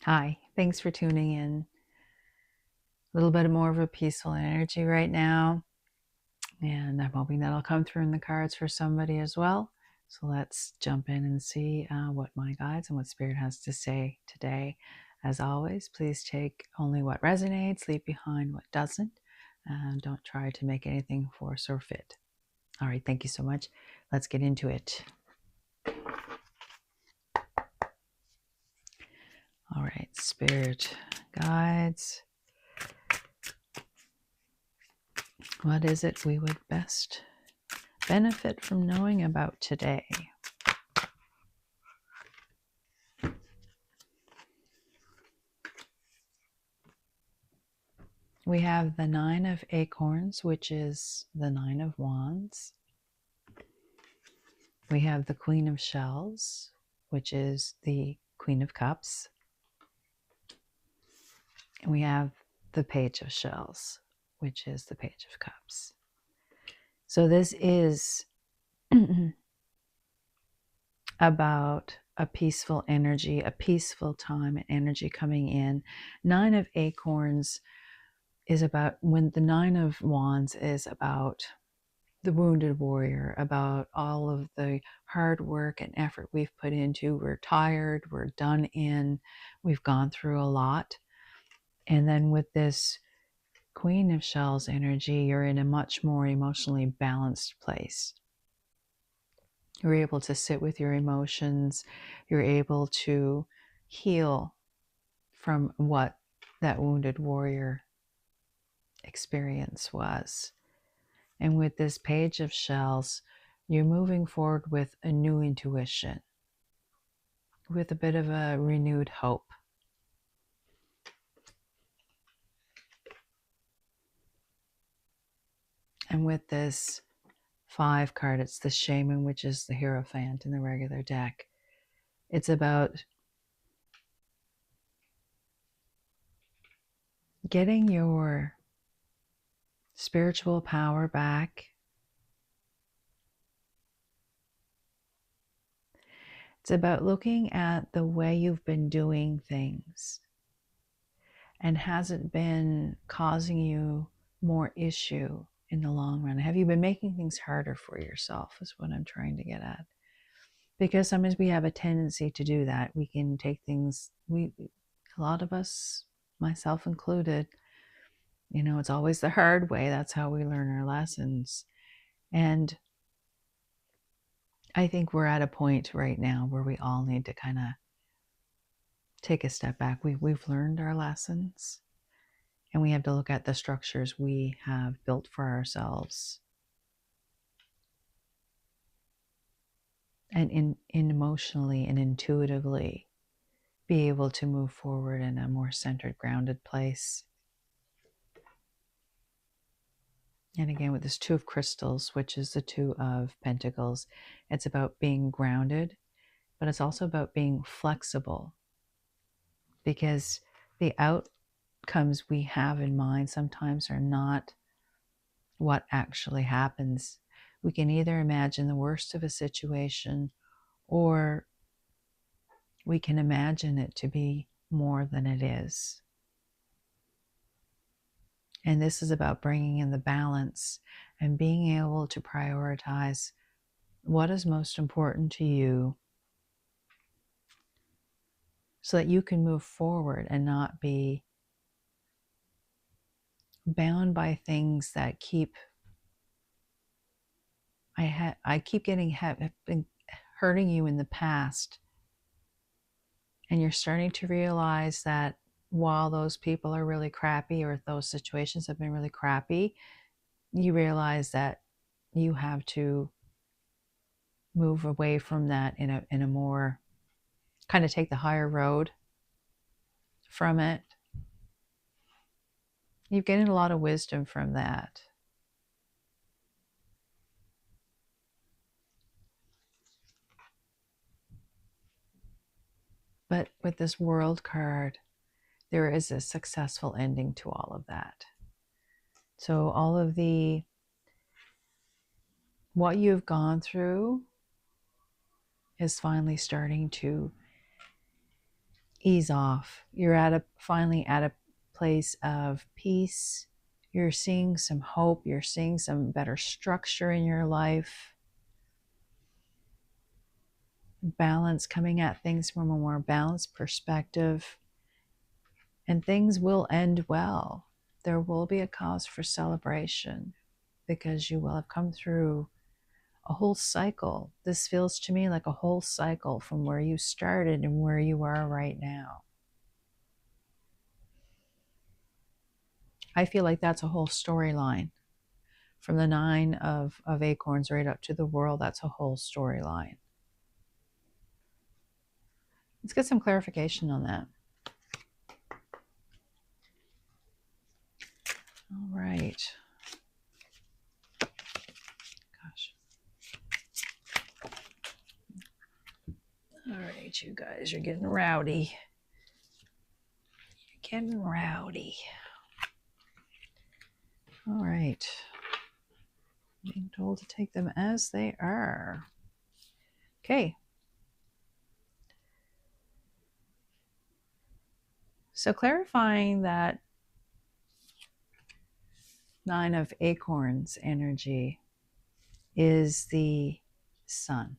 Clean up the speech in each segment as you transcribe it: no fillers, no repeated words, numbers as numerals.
Hi, thanks for tuning in. A little bit more of a peaceful energy right now, and I'm hoping that'll come through in the cards for somebody as well. So let's jump in and see what my guides and what Spirit has to say today. As always, please take only what resonates, leave behind what doesn't, and don't try to make anything force or fit. All right, thank you so much. Let's get into it. All right, Spirit guides. What is it we would best benefit from knowing about today? We have the Nine of Acorns, which is the Nine of Wands. We have the Queen of Shells, which is the Queen of Cups. And we have the Page of Shells, which is the Page of Cups. So this is about a peaceful energy, a peaceful time and energy coming in. Nine of Acorns is about, when the Nine of Wands is about the wounded warrior, about all of the hard work and effort we've put into. We're tired, we're done in, we've gone through a lot. And then with this Queen of Shells energy, you're in a much more emotionally balanced place. You're able to sit with your emotions. You're able to heal from what that wounded warrior experience was. And with this Page of Shells, you're moving forward with a new intuition, with a bit of a renewed hope. And with this 5 card, it's the Shaman, which is the Hierophant in the regular deck. It's about getting your spiritual power back. It's about looking at the way you've been doing things, and has it been causing you more issue in the long run? Have you been making things harder for yourself, is what I'm trying to get at. Because sometimes we have a tendency to do that. We can take things, a lot of us, myself included, it's always the hard way. That's how we learn our lessons. And I think we're at a point right now where we all need to kind of take a step back. We've learned our lessons, and we have to look at the structures we have built for ourselves, and in emotionally and intuitively be able to move forward in a more centered, grounded place. And again, with this Two of Crystals, which is the Two of Pentacles, it's about being grounded, but it's also about being flexible, because the outcomes we have in mind sometimes are not what actually happens. We can either imagine the worst of a situation, or we can imagine it to be more than it is. And this is about bringing in the balance and being able to prioritize what is most important to you, so that you can move forward and not be bound by things that keep been hurting you in the past. And you're starting to realize that while those people are really crappy, or those situations have been really crappy, you realize that you have to move away from that in a more, kind of take the higher road from it. You're getting a lot of wisdom from that. But with this World card, there is a successful ending to all of that. So all of what you've gone through is finally starting to ease off. You're finally at a place of peace. You're seeing some hope. You're seeing some better structure in your life. Balance, coming at things from a more balanced perspective. And things will end well. There will be a cause for celebration because you will have come through a whole cycle. This feels to me like a whole cycle from where you started and where you are right now. I feel like that's a whole storyline. From the 9 of acorns right up to the world, that's a whole storyline. Let's get some clarification on that. All right. Gosh. All right, you guys are getting rowdy. You're getting rowdy. All right. Being told to take them as they are. Okay. So clarifying that 9 of acorns energy is the sun.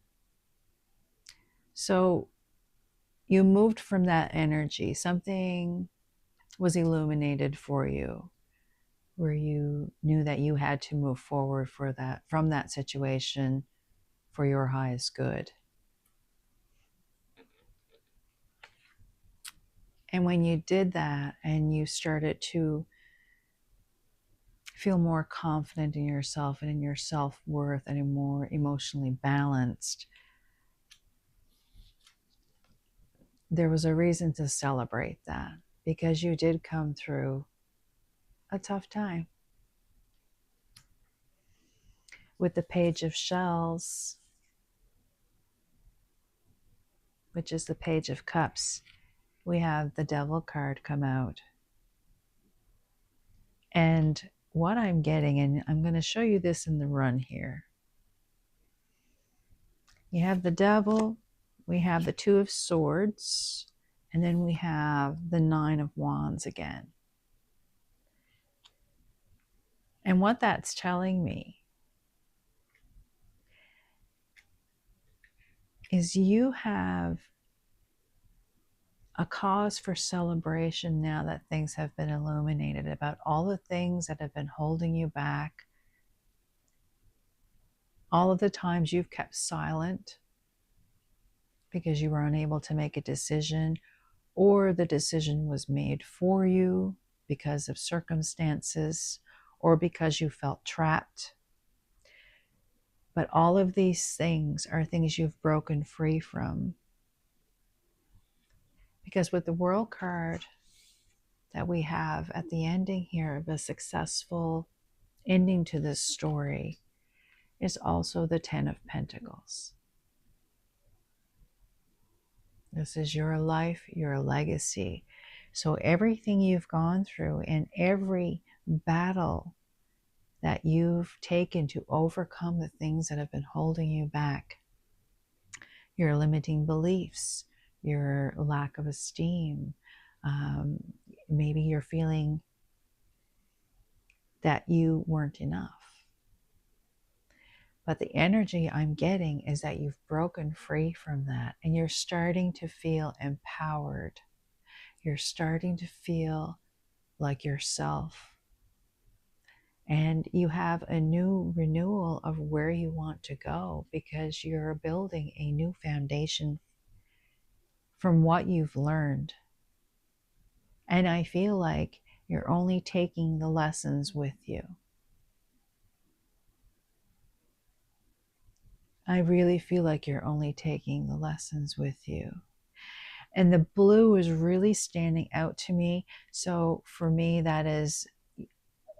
So you moved from that energy. Something was illuminated for you where you knew that you had to move forward from that situation for your highest good. And when you did that and you started to feel more confident in yourself and in your self-worth and more emotionally balanced, there was a reason to celebrate that because you did come through a tough time. With the Page of Shells, which is the Page of Cups, we have the Devil card come out. And what I'm getting, and I'm going to show you this in the run here. You have the Devil, we have the 2 of Swords, and then we have the 9 of Wands again. And what that's telling me is you have a cause for celebration now that things have been illuminated about all the things that have been holding you back, all of the times you've kept silent because you were unable to make a decision, or the decision was made for you because of circumstances, or because you felt trapped. But all of these things are things you've broken free from. Because with the World card that we have at the ending here of a successful ending to this story is also the 10 of Pentacles. This is your life, your legacy. So everything you've gone through and every battle that you've taken to overcome the things that have been holding you back, your limiting beliefs, your lack of esteem, maybe you're feeling that you weren't enough. But the energy I'm getting is that you've broken free from that and you're starting to feel empowered. You're starting to feel like yourself. And you have a new renewal of where you want to go because you're building a new foundation from what you've learned. And I feel like you're only taking the lessons with you. I really feel like you're only taking the lessons with you. And the blue is really standing out to me. So for me, that is,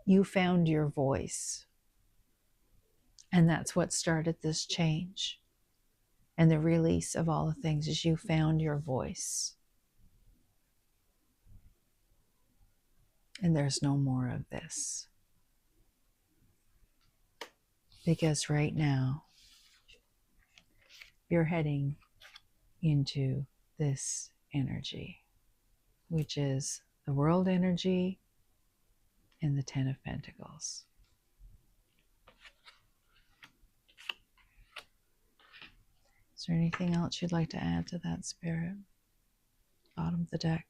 you found your voice. And that's what started this change. And the release of all the things is you found your voice. And there's no more of this. Because right now, you're heading into this energy. which is the world energy and the Ten of Pentacles. Is there anything else you'd like to add to that, Spirit? Bottom of the deck.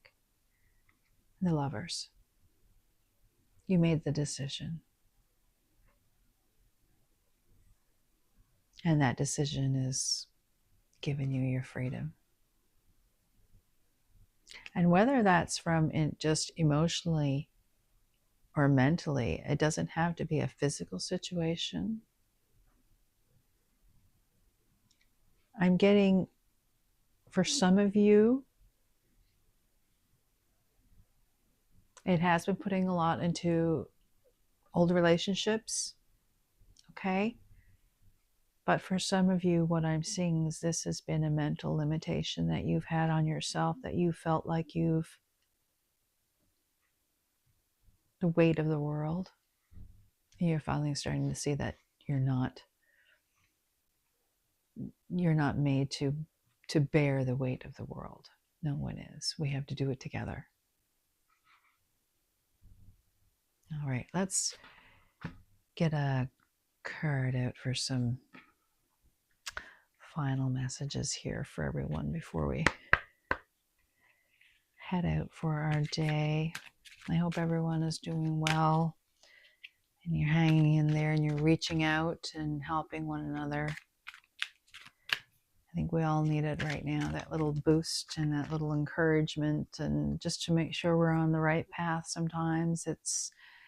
The Lovers. You made the decision. And that decision is giving you your freedom. And whether that's from just emotionally or mentally, it doesn't have to be a physical situation. I'm getting, for some of you, it has been putting a lot into old relationships, okay? But for some of you, what I'm seeing is this has been a mental limitation that you've had on yourself, that you felt like the weight of the world. You're finally starting to see that you're not made to bear the weight of the world. No one is. We have to do it together. All right, let's get a card out for some final messages here for everyone before we head out for our day. I hope everyone is doing well and you're hanging in there and you're reaching out and helping one another. I think we all need it right now, that little boost and that little encouragement, and just to make sure we're on the right path sometimes.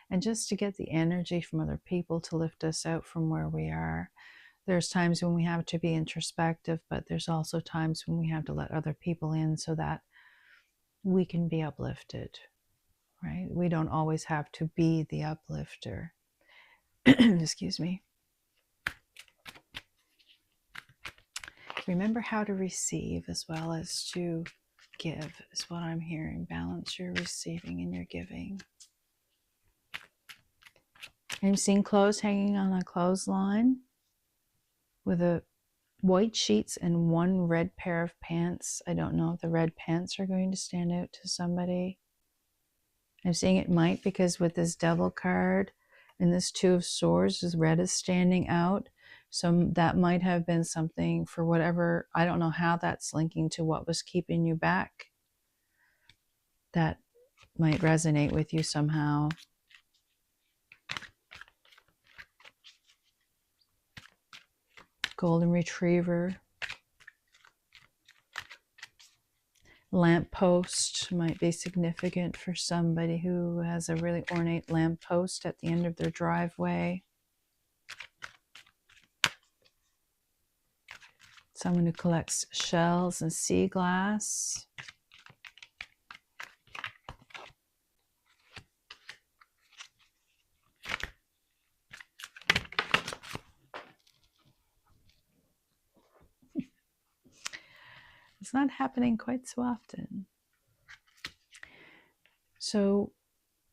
And just to get the energy from other people to lift us out from where we are. There's times when we have to be introspective, but there's also times when we have to let other people in so that we can be uplifted, right? We don't always have to be the uplifter. Excuse me. Remember how to receive as well as to give is what I'm hearing. Balance your receiving and your giving. I'm seeing clothes hanging on a clothesline with a white sheets and one red pair of pants. I don't know if the red pants are going to stand out to somebody. I'm seeing it might, because with this Devil card and this Two of Swords, this red is standing out. So that might have been something for whatever, I don't know how that's linking to what was keeping you back. That might resonate with you somehow. Golden Retriever. Lamppost might be significant for somebody who has a really ornate lamppost at the end of their driveway. Someone who collects shells and sea glass. It's not happening quite so often. So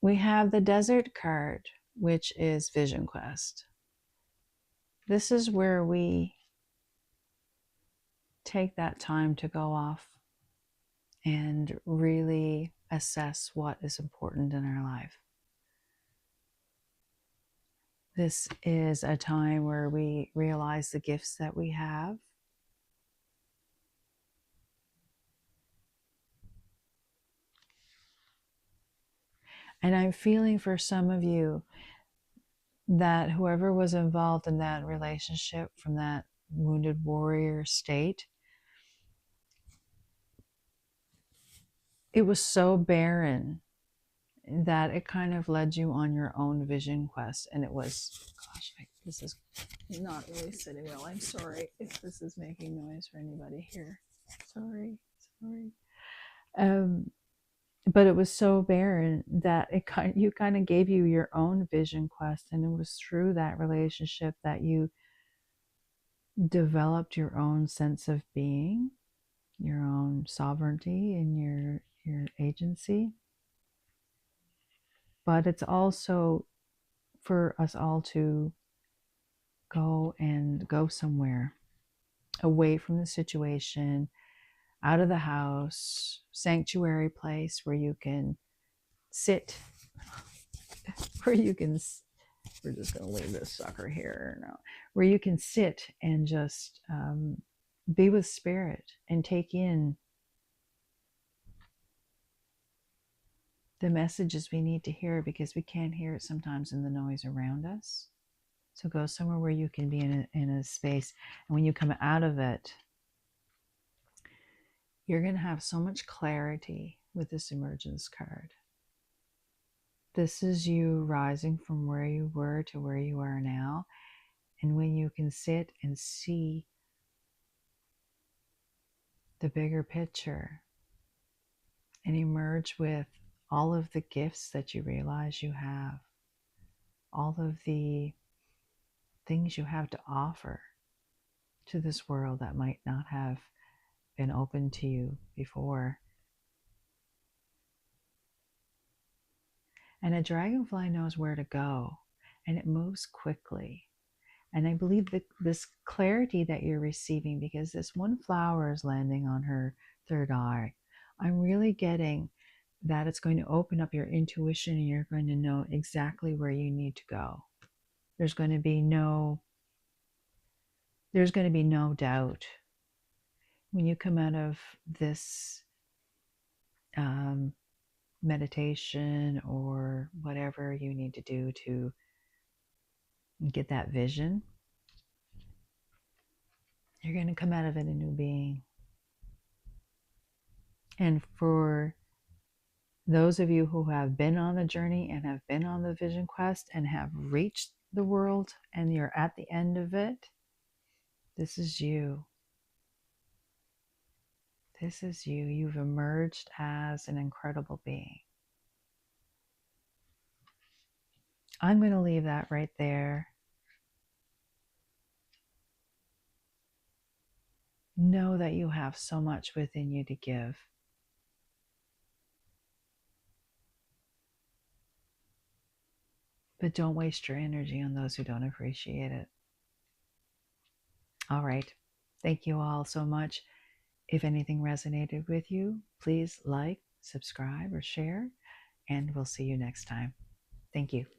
we have the Desert card, which is Vision Quest. This is where we take that time to go off and really assess what is important in our life. This is a time where we realize the gifts that we have. And I'm feeling for some of you that whoever was involved in that relationship from that wounded warrior state, it was so barren that it kind of led you on your own vision quest. And it was, gosh, this is not really sitting well. I'm sorry if this is making noise for anybody here. Sorry. But it was so barren that you kind of gave you your own vision quest. And it was through that relationship that you developed your own sense of being, your own sovereignty and your agency. But it's also for us all to go somewhere away from the situation, out of the house, sanctuary place where you can sit, where you can, we're just going to leave this sucker here now, where you can sit and just be with spirit and take in the messages we need to hear, because we can't hear it sometimes in the noise around us. So go somewhere where you can be in a space, and when you come out of it, you're going to have so much clarity with this emergence card. This is you rising from where you were to where you are now. And when you can sit and see the bigger picture and emerge with all of the gifts that you realize you have, all of the things you have to offer to this world that might not have been open to you before. And a dragonfly knows where to go, and it moves quickly. And I believe that this clarity that you're receiving, because this one flower is landing on her third eye, I'm really getting that it's going to open up your intuition, and you're going to know exactly where you need to go. There's going to be no doubt when you come out of this meditation or whatever you need to do to get that vision. You're going to come out of it a new being. And for those of you who have been on the journey and have been on the vision quest and have reached the world and you're at the end of it, this is you. This is you. You've emerged as an incredible being. I'm going to leave that right there. Know that you have so much within you to give. But don't waste your energy on those who don't appreciate it. All right. Thank you all so much. If anything resonated with you, please like, subscribe, or share, and we'll see you next time. Thank you.